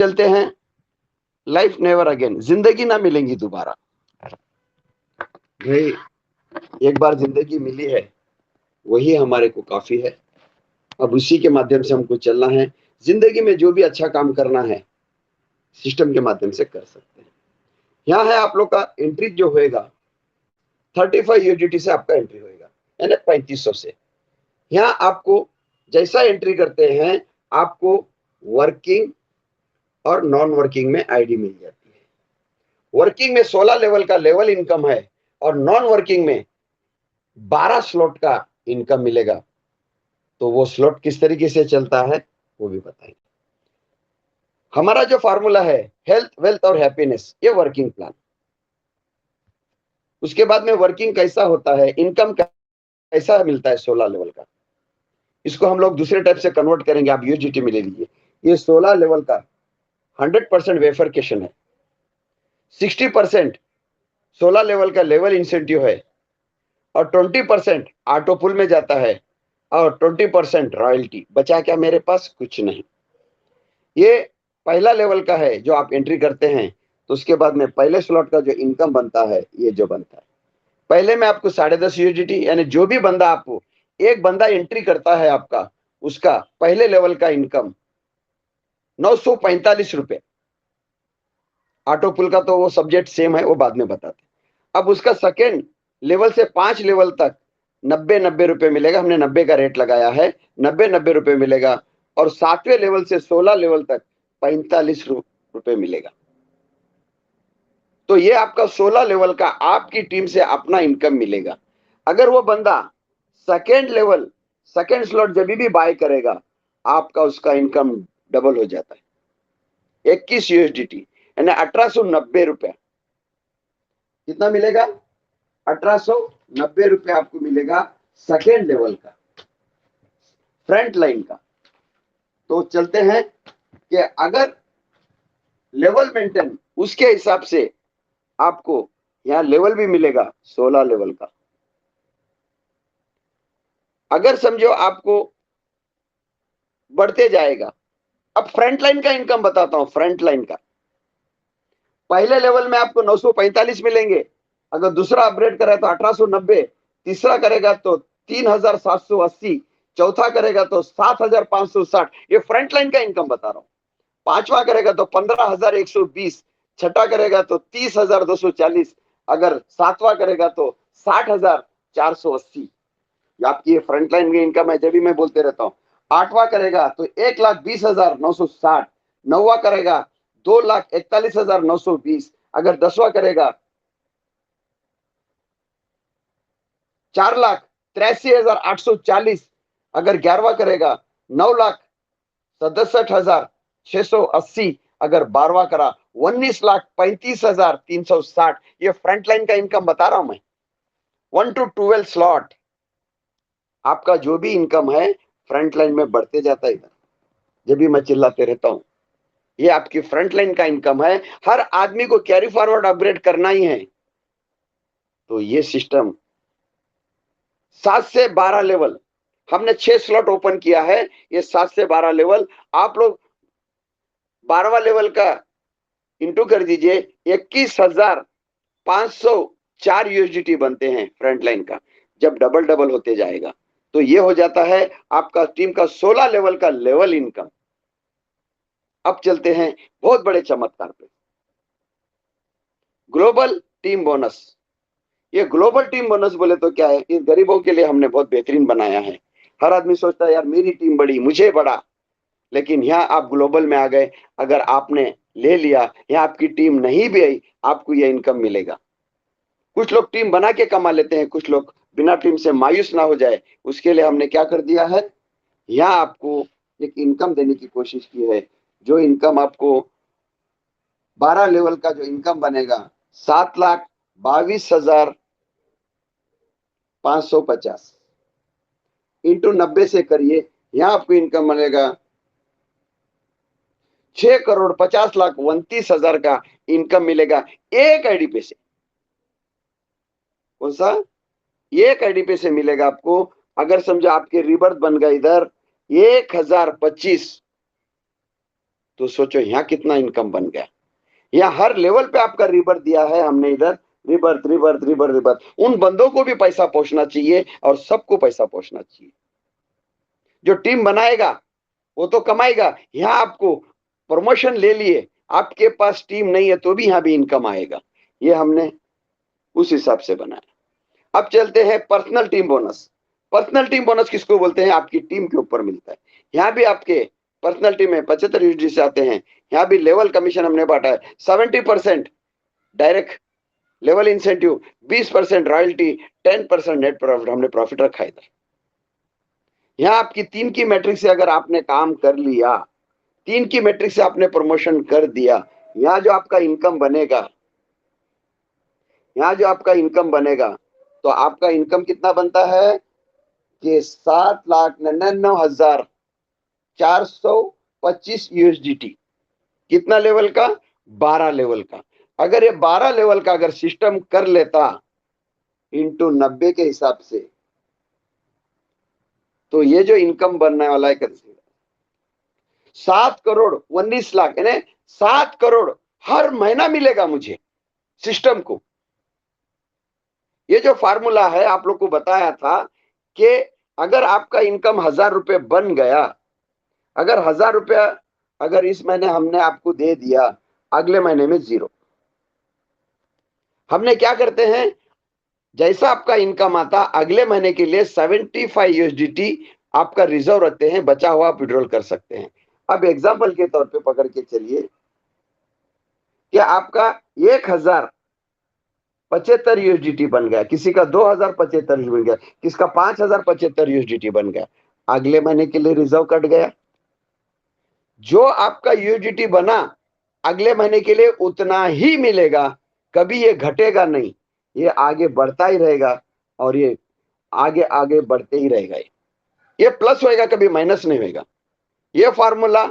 चलते हैं life never again, जिंदगी ना मिलेंगी दोबारा। भाई एक बार जिंदगी मिली है, वही हमारे को काफी है। अब उसी के माध्यम से हमको चलना है। जिंदगी में जो भी अच्छा काम करना है सिस्टम के माध्यम से कर सकते हैं। यहाँ है आप लोग का एंट्री जो होएगा 35 यूडिटी से आपका एंट्री होएगा, यानी 3500 से। यहाँ आपको जैसा एंट्री करते हैं आपको वर्किंग और नॉन वर्किंग में आईडी मिल जाती है। वर्किंग में 16 लेवल का लेवल इनकम है और नॉन वर्किंग में 12 स्लॉट का इनकम मिलेगा। तो वो स्लॉट किस तरीके से चलता है वो भी बताएंगे। हमारा जो फार्मूला है हेल्थ वेल्थ और हैप्पीनेस, ये वर्किंग प्लान। उसके बाद में वर्किंग कैसा होता है, इनकम कैसा मिलता है 16 लेवल का, इसको हम लोग दूसरे टाइप से कन्वर्ट करेंगे। आप यूजीटी में ले लीजिए। ये 16 लेवल का 100% वेफरकेशन है, 60% 16 लेवल का लेवल इंसेंटिव है और 20% ऑटो पुल में जाता है और 20% रॉयल्टी। बचा क्या मेरे पास? कुछ नहीं। ये पहला लेवल का है जो आप एंट्री करते हैं, तो उसके बाद में पहले स्लॉट का जो इनकम बनता है ये जो बनता है, पहले में आपको 10.5 यूजीटी, यानी जो भी बंदा आपको एक बंदा एंट्री करता है आपका, उसका पहले लेवल का इनकम 945 रुपए। ऑटो पुल का तो वो सब्जेक्ट सेम है, वो बाद में बताते। अब उसका सेकेंड लेवल से 5 लेवल तक 90 रुपए मिलेगा। हमने 90 का रेट लगाया है, 90 रुपए मिलेगा। और 7वें लेवल से 16 लेवल तक 45 रुपए मिलेगा। तो ये आपका 16 लेवल का आपकी टीम से अपना इनकम मिलेगा। अगर वो बंदा सेकेंड लेवल सेकेंड स्लॉट जब भी बाय करेगा, आपका उसका इनकम डबल हो जाता है। 21 यूएसडीटी यानी 1890 रुपया। कितना मिलेगा? 1890 रुपये आपको मिलेगा सेकेंड लेवल का, फ्रंट लाइन का। तो चलते हैं कि अगर लेवल मेंटेन, उसके हिसाब से आपको यहां लेवल भी मिलेगा 16 लेवल का। अगर समझो आपको बढ़ते जाएगा। अब फ्रंट लाइन का इनकम बताता हूं। फ्रंट लाइन का पहले लेवल में आपको 945 मिलेंगे, अगर दूसरा अपग्रेड करे तो 1890, तीसरा करेगा तो 3780, चौथा करेगा तो 7560। ये फ्रंट लाइन का इनकम बता रहा हूं। पांचवा करेगा तो 15120, छठा करेगा तो 30240, अगर सातवां करेगा तो 60480। आपकी ये फ्रंट लाइन की इनकम है, जब भी मैं बोलते रहता हूँ। आठवां करेगा तो 1,20,960, नौवा करेगा 2,41,920, अगर 10वां करेगा 4,83,840, अगर 11वां करेगा 9,67,680, अगर 12वां करा 19,35,360। ये फ्रंट लाइन का इनकम बता रहा हूं मैं। 1 to 12 स्लॉट आपका जो भी इनकम है फ्रंट लाइन में बढ़ते जाता है। इधर जब भी मैं चिल्लाते रहता हूं, ये आपकी फ्रंट लाइन का इनकम है। हर आदमी को कैरी फॉरवर्ड अपग्रेड करना ही है। तो ये सिस्टम 7 से 12 लेवल, हमने 6 स्लॉट ओपन किया है। ये 7 से 12 लेवल आप लोग 12वां लेवल का इंटू कर दीजिए, 21,504 यूएसडीटी बनते हैं फ्रंट लाइन का। जब डबल डबल होते जाएगा तो ये हो जाता है आपका टीम का 16 लेवल का लेवल इनकम। अब चलते हैं बहुत बड़े चमत्कार पे, ग्लोबल टीम बोनस। ये ग्लोबल टीम बोनस बोले तो क्या है, इन गरीबों के लिए हमने बहुत बेहतरीन बनाया है। हर आदमी सोचता है यार मेरी टीम बड़ी, मुझे बड़ा, लेकिन यहाँ आप ग्लोबल में आ गए। अगर आपने ले लिया, यहाँ आपकी टीम नहीं भी आई, आपको यह इनकम मिलेगा। कुछ लोग टीम बना के कमा लेते हैं, कुछ लोग बिना टीम से मायूस ना हो जाए, उसके लिए हमने क्या कर दिया है, यहाँ आपको एक इनकम देने की कोशिश की है। जो इनकम आपको 12 लेवल का जो इनकम बनेगा 7,22,550 इंटू 90 से करिए, यहाँ आपको इनकम बनेगा 6,50,29,000 का इनकम मिलेगा एक आईडी पे से। कौन सा? एक आईडी पे से मिलेगा आपको। अगर समझो आपके रिबर्थ बन गए इधर 1025, तो सोचो यहाँ कितना इनकम बन गया। यहाँ हर लेवल पे आपका रिबर्थ दिया है हमने, इधर रिबर्थ रिबर्थ रिबर्थ रिबर्थ। उन बंदों को भी पैसा पहुंचना चाहिए और सबको पैसा पहुंचना चाहिए। जो टीम बनाएगा वो तो कमाएगा। यहाँ आपको प्रमोशन ले लिए, आपके पास टीम नहीं है तो भी यहाँ भी इनकम आएगा। ये हमने उस हिसाब से बनाया। अब चलते हैं personal team bonus. Personal team bonus किसको बोलते हैं? आपकी टीम के ऊपर मिलता है। यहाँ भी आपके पर्सनल टीम में 75 यूनिट से आते हैं। यहाँ भी लेवल कमीशन हमने बांटा है। 70% direct level incentive, 20% royalty, 10% net profit, हमने प्रॉफिट रखा है इधर। यहाँ आपकी 3 की मैट्रिक से अगर आपने काम कर लिया, 3 की मैट्रिक से आपने प्रमोशन कर दिया, यहाँ जो आपका इनकम बनेगा, यहाँ जो आपका इनकम बनेगा, तो आपका इनकम कितना बनता है कि 7,99,425 यूएसडीटी। कितना लेवल का? 12 लेवल का। अगर ये 12 लेवल का अगर सिस्टम कर लेता इंटू 90 के हिसाब से, तो ये जो इनकम बनने वाला है 7 करोड़ 19 लाख, यानी 7 करोड़ हर महीना मिलेगा मुझे सिस्टम को। ये जो फार्मूला है आप लोग को बताया था कि अगर आपका इनकम 1000 रुपये बन गया, अगर 1000 रुपया अगर इस महीने हमने आपको दे दिया, अगले महीने में 0। हमने क्या करते हैं, जैसा आपका इनकम आता अगले महीने के लिए 75 यूएसडीटी आपका रिजर्व रखते हैं, बचा हुआ आप विड्रॉल कर सकते हैं। अब एग्जांपल के तौर पे पकड़ के चलिए कि आपका 1075 यूएसडीटी बन गया, किसी का 2075 बन गया, किसका 5075 यूएसडीटी बन गया। अगले महीने के लिए रिजर्व कट गया। जो आपका यूएसडीटी बना अगले महीने के लिए उतना ही मिलेगा, कभी ये घटेगा नहीं, ये आगे बढ़ता ही रहेगा और ये आगे आगे बढ़ते ही रहेगा। ये प्लस होएगा, कभी माइनस नहीं होएगा। ये फार्मूला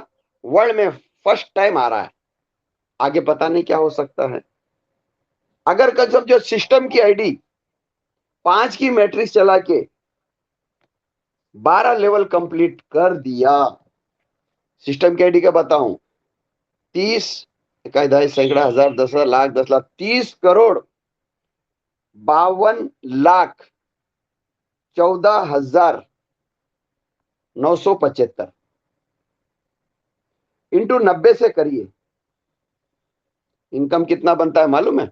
वर्ल्ड में फर्स्ट टाइम आ रहा है, आगे पता नहीं क्या हो सकता है। अगर कसम जो सिस्टम की आईडी 5 की मैट्रिक्स चला के 12 लेवल कंप्लीट कर दिया, सिस्टम की आईडी का बताऊं, 30 इकाई सैकड़ा हजार 10,000 लाख 10 लाख 30 करोड़ 52,14,975 इंटू 90 से करिए, इनकम कितना बनता है मालूम है?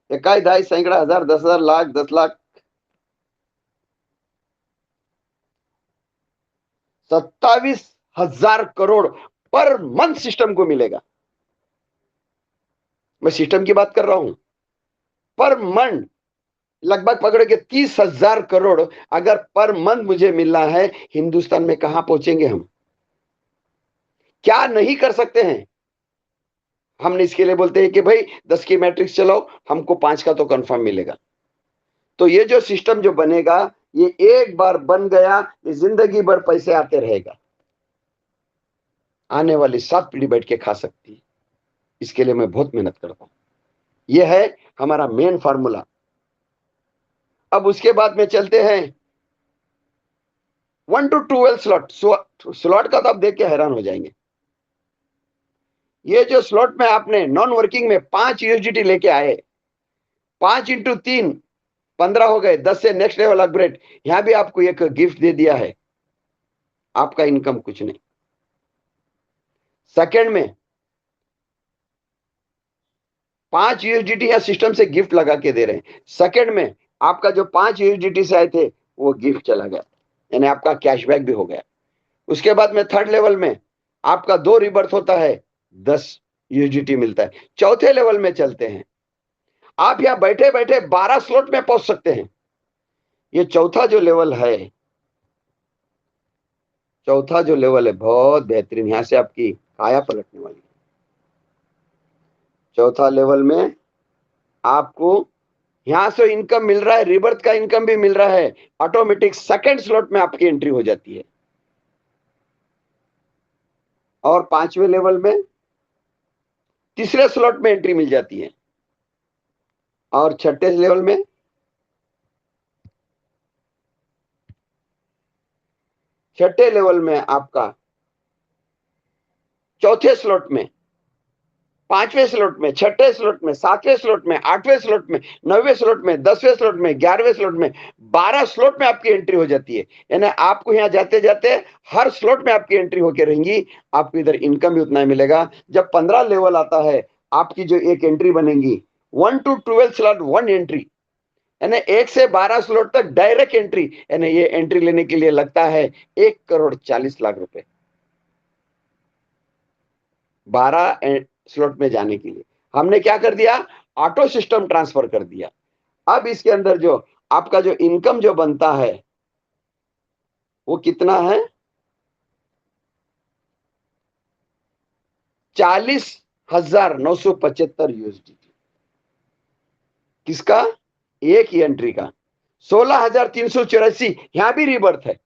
इकाई ढाई सैकड़ा हजार 10,000 lakh 10 lakh 27,000 crore per month system को मिलेगा। मैं सिस्टम की बात कर रहा हूं। पर मंथ लगभग पकड़ के 30,000 करोड़ अगर पर मंथ मुझे मिलना है, हिंदुस्तान में कहां पहुंचेंगे हम? क्या नहीं कर सकते हैं? हमने इसके लिए बोलते हैं कि भाई 10 की मैट्रिक्स चलाओ, हमको 5 का तो कंफर्म मिलेगा। तो ये जो सिस्टम जो बनेगा, ये एक बार बन गया, ये जिंदगी भर पैसे आते रहेगा। आने वाली 7 पीढ़ी बैठ के खा सकती है। इसके लिए मैं बहुत मेहनत करता हूं। यह है हमारा मेन फार्मूला। अब उसके बाद में चलते हैं 1 to 12 स्लॉट। स्लॉट का तो आप देख के हैरान हो जाएंगे। ये जो स्लॉट में आपने नॉन वर्किंग में 5 यूएसडीटी लेके आए, 5 इंटू 3 15 हो गए, 10 से नेक्स्ट लेवल अपग्रेड। यहां भी आपको एक गिफ्ट दे दिया है, आपका इनकम कुछ नहीं। सेकंड में 5 यूएसडीटी या सिस्टम से गिफ्ट लगा के दे रहे हैं। सेकंड में आपका जो 5 यूएसडीटी से आए थे वो गिफ्ट चला गया, यानी आपका कैशबैक भी हो गया। उसके बाद में थर्ड लेवल में आपका 2 रिबर्थ होता है, 10 यूएसडीटी मिलता है। चौथे लेवल में चलते हैं, आप यहां बैठे बैठे 12 स्लॉट में पहुंच सकते हैं। ये चौथा जो लेवल है, चौथा जो लेवल है बहुत बेहतरीन, यहां से आपकी काया पलटने वाली है। चौथा लेवल में आपको यहां से इनकम मिल रहा है, रिबर्थ का इनकम भी मिल रहा है, ऑटोमेटिक सेकंड स्लॉट में आपकी एंट्री हो जाती है। और पांचवें लेवल में तीसरे स्लॉट में एंट्री मिल जाती है। और छठे लेवल में छठे लेवल में आपका चौथे स्लॉट में, पांचवें स्लॉट में, छठे स्लॉट में, सातवें स्लॉट में, आठवें स्लॉट में, नौवें स्लॉट में, 10वें स्लॉट में, 11वें स्लॉट में, 12 स्लॉट में आपकी एंट्री हो जाती है। यानी आपको यहां जाते जाते हर स्लॉट में आपकी एंट्री होकर रहेंगी, आपको इधर इनकम भी उतना ही मिलेगा। जब 15 लेवल आता है, आपकी जो एक एंट्री बनेगी, 1 to 12 स्लॉट 1 एंट्री, यानी 1 से 12 स्लॉट तक डायरेक्ट एंट्री। यानी ये एंट्री लेने के लिए लगता है 1,40,00,000 रुपए 12 स्लॉट में जाने के लिए। हमने क्या कर दिया, ऑटो सिस्टम ट्रांसफर कर दिया। अब इसके अंदर जो आपका जो इनकम जो बनता है वो कितना है, 40,975 यूएसडी। किसका, एक ही एंट्री का। 16,384 यहां भी रिबर्थ है।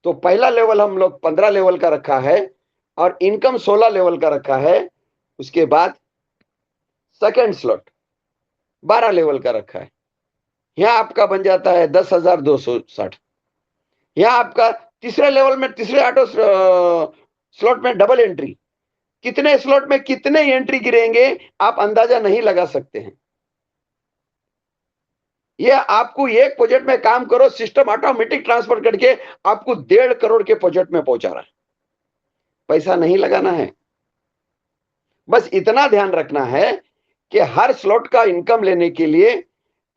तो पहला लेवल हम लोग 15 लेवल का रखा है और इनकम 16 लेवल का रखा है। उसके बाद सेकेंड स्लॉट 12 लेवल का रखा है। यहां आपका बन जाता है 10,260। यहां आपका तीसरे लेवल में, तीसरे ऑटो स्लॉट में डबल एंट्री। कितने स्लॉट में कितने एंट्री गिरेंगे आप अंदाजा नहीं लगा सकते हैं। ये आपको एक प्रोजेक्ट में काम करो, सिस्टम ऑटोमेटिक ट्रांसफर करके आपको 1.5 करोड़ के प्रोजेक्ट में पहुंचा रहा है। पैसा नहीं लगाना है, बस इतना ध्यान रखना है कि हर स्लॉट का इनकम लेने के लिए,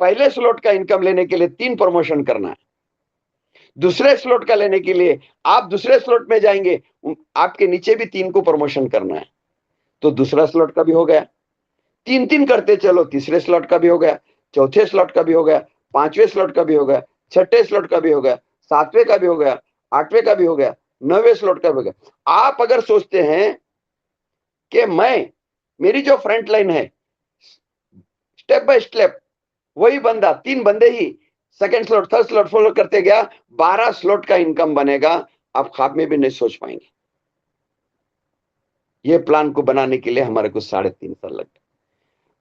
पहले स्लॉट का इनकम लेने के लिए 3 प्रमोशन करना है। दूसरे स्लॉट का लेने के लिए आप दूसरे स्लॉट में जाएंगे, आपके नीचे भी 3 को प्रमोशन करना है। तो दूसरा स्लॉट का भी हो गया, 3-3 करते चलो, तीसरे स्लॉट का भी हो गया, चौथे स्लॉट का भी हो गया, पांचवें स्लॉट का भी हो गया, छठे स्लॉट का भी हो गया, सातवें का भी हो गया, आठवें का भी हो गया, 9वें स्लॉट का भी हो गया। आप अगर सोचते हैं कि मेरी जो फ्रंट लाइन है, स्टेप बाय स्टेप वही बंदा, 3 बंदे ही second slot, third slot follow करते गया, 12 स्लॉट का इनकम बनेगा। आप ख्वाब में भी नहीं सोच पाएंगे। ये प्लान को बनाने के लिए हमारे को 3.5 साल लगे।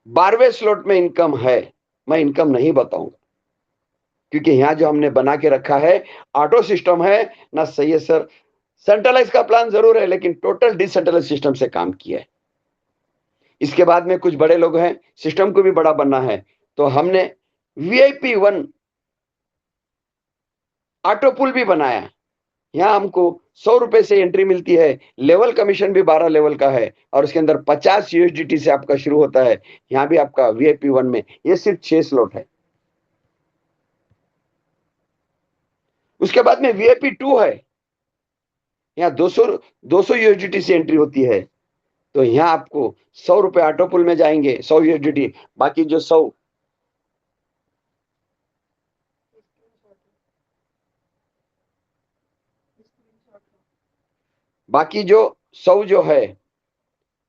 12वें स्लॉट में इनकम है, मैं इनकम नहीं बताऊंगा क्योंकि यहां जो हमने बना के रखा है ऑटो सिस्टम है ना, सही है सर। सेंट्रलाइज का प्लान जरूर है लेकिन टोटल डिसेंट्रलाइज सिस्टम से काम किया है। इसके बाद में कुछ बड़े लोग हैं, सिस्टम को भी बड़ा बनना है, तो हमने VIP 1 ऑटो पुल भी बनाया। यहाँ हमको 100 रुपए से एंट्री मिलती है, लेवल कमीशन भी 12 लेवल का है और उसके अंदर 50 USDT से आपका शुरू होता है। यहाँ भी आपका VIP 1 में ये सिर्फ 6 स्लॉट है। उसके बाद में VIP 2 है, यहाँ 200 USDT से एंट्री होती है। तो यहाँ आपको 100 रुपए ऑटो पुल में जाएंगे, 100 USDT, बाकी जो 100 बाकी जो 100 जो है,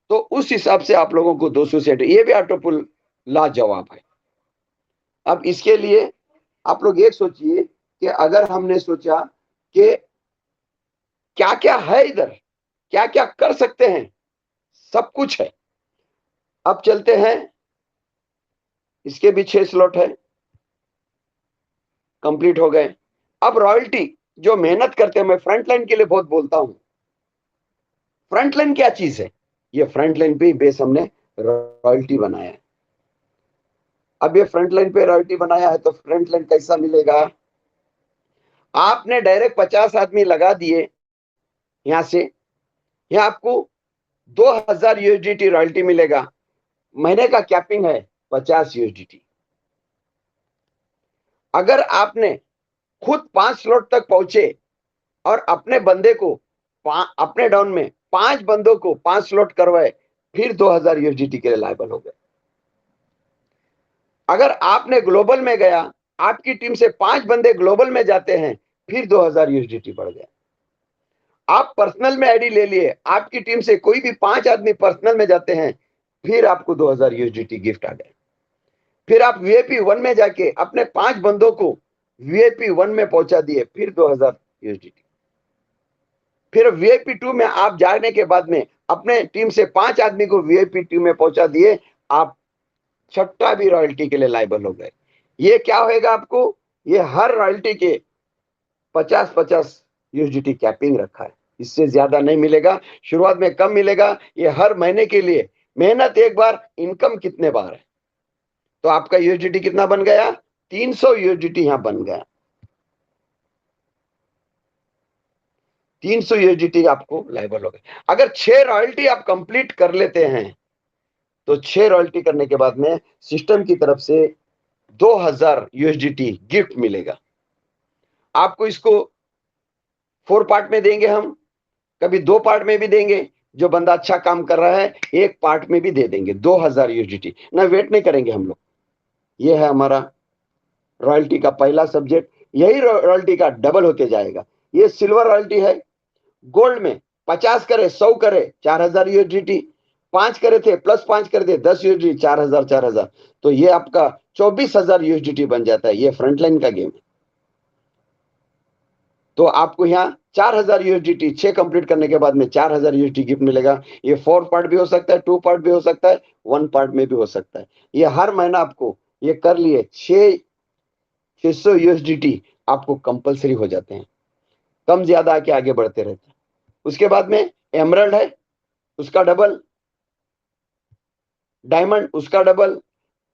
तो उस हिसाब से आप लोगों को 200 से एंट्री। ये भी ऑटो पुल लाजवाब है। अब इसके लिए आप लोग ये सोचिए कि अगर हमने सोचा कि क्या क्या है इधर, क्या क्या कर सकते हैं, सब कुछ है। अब चलते हैं, इसके भी 6 स्लॉट है, कंप्लीट हो गए। अब रॉयल्टी जो मेहनत करते हैं, मैं फ्रंट लाइन के लिए बहुत बोलता हूं। फ्रंट लाइन क्या चीज है, ये फ्रंट लाइन पे बेस हमने रॉयल्टी बनाया है। अब ये फ्रंट लाइन पे रॉयल्टी बनाया है तो फ्रंट लाइन कैसा मिलेगा, आपने डायरेक्ट 50 आदमी लगा दिए यहां से, यहां आपको 2,000 USDT रॉयल्टी मिलेगा। महीने का कैपिंग है 50 USDT। अगर आपने खुद 5 स्लॉट तक पहुंचे और अपने बंदे को अपने डाउन में 5 बंदों को 5 स्लॉट करवाए, फिर 2,000 USDT के लिए लायबल हो गए। अगर आपने ग्लोबल में गया, आपकी टीम से 5 बंदे ग्लोबल में जाते हैं, फिर 2,000 USDT बढ़ गया। आप पर्सनल में आईडी ले लिए, आपकी टीम से कोई भी 5 आदमी पर्सनल में जाते हैं, फिर आपको 2,000 USDT गिफ्ट आ गए। फिर आप VIP 1 में जाके अपने 5 बंदों को VIP 1 में पहुंचा दिए, फिर 2,000 USDT। फिर VIP 2 में आप जाने के बाद में अपने टीम से 5 आदमी को VIP 2 में पहुंचा दिए, आप छठा भी रॉयल्टी के लिए लायबल हो गए। ये क्या होगा आपको, ये हर रॉयल्टी के 50-50 USDT कैपिंग रखा है। इससे ज्यादा नहीं मिलेगा, शुरुआत में कम मिलेगा। ये हर महीने के लिए मेहनत एक बार, इनकम कितने बार है। तो आपका यूएसडीटी कितना बन गया, 300 यूएसडीटी यहां बन गया। 300 यूएसडीटी आपको लाइबल हो गया। अगर 6 रॉयल्टी आप कंप्लीट कर लेते हैं तो 6 रॉयल्टी करने के बाद में सिस्टम की तरफ से 2000 यूएसडीटी गिफ्ट मिलेगा। आपको इसको 4 पार्ट में देंगे हम, कभी 2 पार्ट में भी देंगे। जो बंदा अच्छा काम कर रहा है 1 पार्ट में भी दे देंगे 2000 यूएसडीटी ना, वेट नहीं करेंगे हम लोग। ये है हमारा रॉयल्टी का पहला सब्जेक्ट। यही रॉयल्टी का डबल होते जाएगा। ये सिल्वर रॉयल्टी है। गोल्ड में 50 करे 100 करे 4000 यूएसडीटी, 5 करे थे प्लस 5 कर दे 10 यूएसडीटी, 4000 तो ये आपका 24000 यूएसडीटी बन जाता है। ये फ्रंटलाइन का गेम है। तो आपको यहाँ 4000 यूएसडीटी 6 कंप्लीट करने के बाद में 4000 यूएसडी गिफ्ट मिलेगा। ये 4 पार्ट भी हो सकता है, 2 पार्ट भी हो सकता है, 1 पार्ट में भी हो सकता है। ये हर महीना आपको ये कर लिए 600 यूएसडीटी आपको कंपलसरी हो जाते हैं। कम ज्यादा आके आगे बढ़ते रहते हैं। उसके बाद में एमरल्ड है, उसका डबल, डायमंड उसका डबल,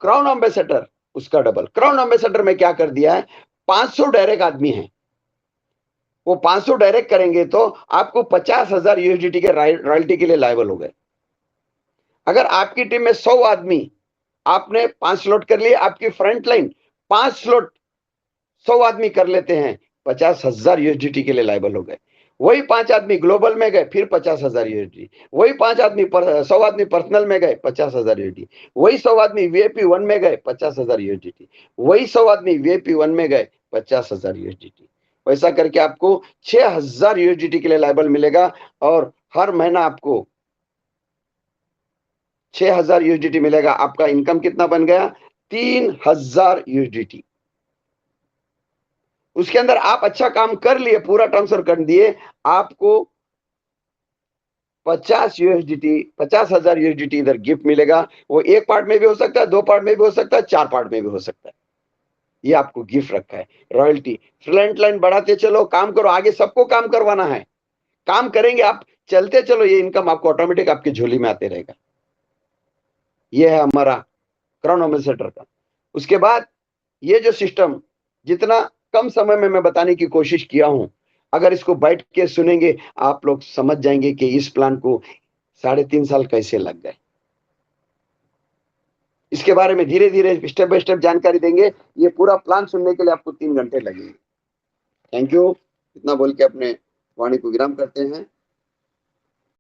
क्राउन एम्बेसडर उसका डबल। क्राउन एम्बेसडर में क्या कर दिया है, 500 डायरेक्ट आदमी है, वो 500 डायरेक्ट करेंगे तो आपको 50,000 यूएसडीटी के रॉयल्टी के लिए लायबल हो गए। अगर आपकी टीम में 100 आदमी, आपने 5 स्लॉट कर लिए, आपकी फ्रंट लाइन 5 स्लॉट 100 आदमी कर लेते हैं, 50,000 यूएसडीटी के लिए लायबल हो गए। वही 5 आदमी ग्लोबल में गए, फिर 50,000 यूएसडी। वही 5 आदमी 100 आदमी पर्सनल में गए, 50,000 यूएसडी। वही 100 आदमी वीआईपी 1 में गए, 50,000 यूएसडी। वही 100 आदमी वीआईपी 1 में गए, 50,000 यूएसडी। वैसा करके आपको 6,000 यूएसडी के लिए लायबल मिलेगा। और हर महीना आपको 6,000 यूएसडी मिलेगा। आपका इनकम कितना बन गया, 3,000 यूएसडी। उसके अंदर आप अच्छा काम कर लिए, पूरा ट्रांसफर कर दिए, आपको 50 यूएसडीटी 50,000 यूएसडीटी इधर गिफ्ट मिलेगा। वो 1 पार्ट में भी हो सकता है, 2 पार्ट में भी हो सकता है, 4 पार्ट में भी हो सकता है। ये आपको गिफ्ट रखा है रॉयल्टी। फ्रंट लाइन बढ़ाते चलो, काम करो, आगे सबको काम करवाना है। काम करेंगे आप, चलते चलो, ये इनकम आपको ऑटोमेटिक आपकी झोली में आते रहेगा। ये है हमारा क्राउन एम्बेसडर का। उसके बाद ये जो सिस्टम जितना कम समय में मैं बताने की कोशिश किया हूं, अगर इसको बैठ के सुनेंगे आप लोग समझ जाएंगे कि इस प्लान को 3.5 साल कैसे लग गए। इसके बारे में धीरे धीरे स्टेप बाय स्टेप जानकारी देंगे। ये पूरा प्लान सुनने के लिए आपको 3 घंटे लगेंगे। Thank you. इतना बोल के अपने वाणी को विराम करते हैं।